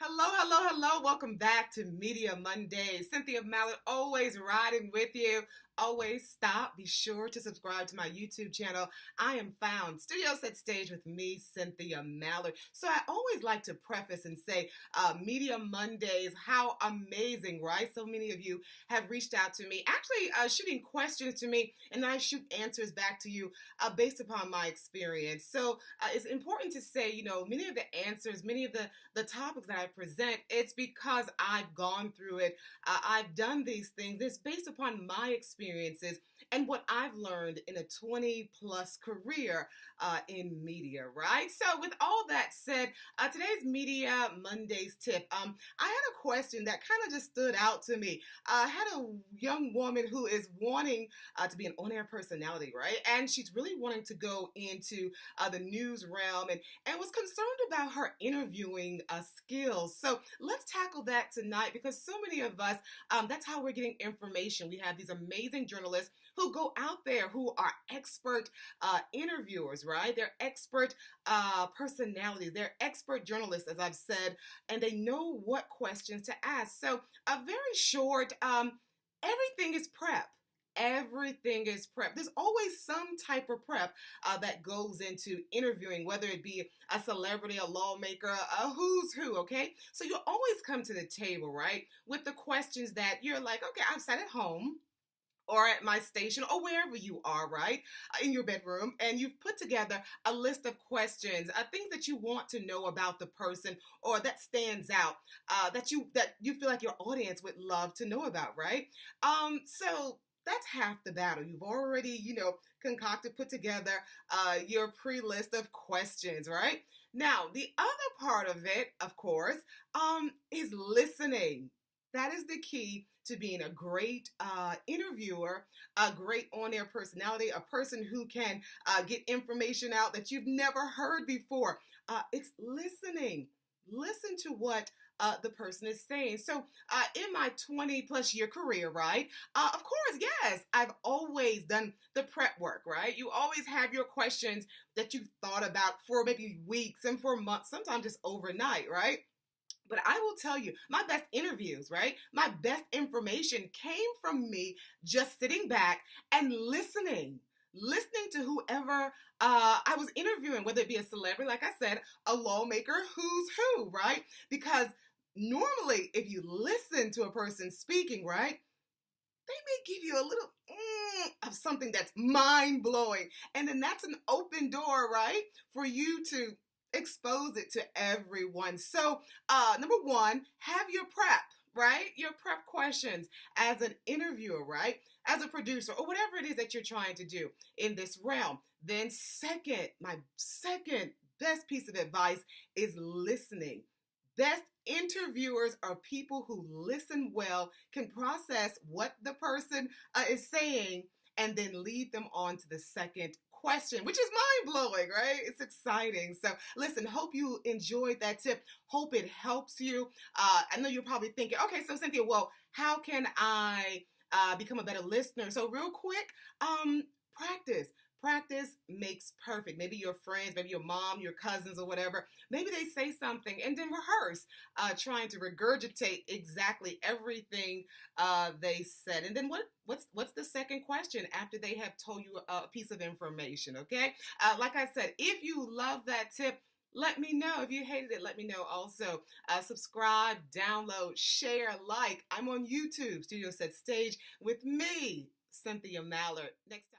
Hello, hello, hello. Welcome back to Media Mondays. Cynthia Mallard, always riding with you. Always stop. Be sure to subscribe to my YouTube channel. I am found Studio Set Stage with me, Cynthia Mallard. So I always like to preface and say, Media Mondays, how amazing, right? So many of you have reached out to me, actually shooting questions to me, and I shoot answers back to you based upon my experience. So it's important to say, many of the answers, many of the topics that I present, it's because I've gone through it. I've done these things. It's based upon my experiences and what I've learned in a 20 plus career in media, right? So with all that said, today's Media Mondays tip, I had a question that kind of just stood out to me. I had a young woman who is wanting to be an on-air personality, right? And she's really wanting to go into the news realm and was concerned about her interviewing skills. So let's tackle that tonight because so many of us, that's how we're getting information. We have these amazing journalists who go out there who are expert interviewers, right? They're expert personalities. They're expert journalists, as I've said, and they know what questions to ask. So a very short, everything is prep. Everything is prep. There's always some type of prep that goes into interviewing, whether it be a celebrity, a lawmaker, a who's who, okay? So you always come to the table, right, with the questions that you're like, okay, I've sat at home or at my station or wherever you are, right, in your bedroom, and you've put together a list of questions, things that you want to know about the person or that stands out, that you feel like your audience would love to know about, right? So that's half the battle. You've already, concocted, put together your pre-list of questions, right? Now, the other part of it, of course, is listening. That is the key to being a great interviewer, a great on-air personality, a person who can get information out that you've never heard before. It's listening. Listen to what the person is saying. So in my 20 plus year career, right, of course, yes, I've always done the prep work, right? You always have your questions that you've thought about for maybe weeks and for months, sometimes just overnight, right? But I will tell you, my best interviews, right? My best information came from me just sitting back and listening to whoever I was interviewing, whether it be a celebrity, like I said, a lawmaker, who's who, right? Because normally, if you listen to a person speaking, right, they may give you a little of something that's mind blowing. And then that's an open door, right, for you to expose it to everyone. So, number one, have your prep, right? Your prep questions as an interviewer, right? As a producer, or whatever it is that you're trying to do in this realm. Then, second, my second best piece of advice is listening. Best interviewers are people who listen well, can process what the person is saying, and then lead them on to the second question, which is mind-blowing, right? It's exciting. So listen, hope you enjoyed that tip. Hope it helps you. I know you're probably thinking, okay, so Cynthia, well, how can I become a better listener? So real quick, practice. Practice makes perfect. Maybe your friends, maybe your mom, your cousins or whatever, maybe they say something and then rehearse, trying to regurgitate exactly everything they said. And then what's the second question after they have told you a piece of information, okay? Like I said, if you love that tip, let me know. If you hated it, let me know also. Subscribe, download, share, like. I'm on YouTube, Studio Set Stage with me, Cynthia Mallard. Next time.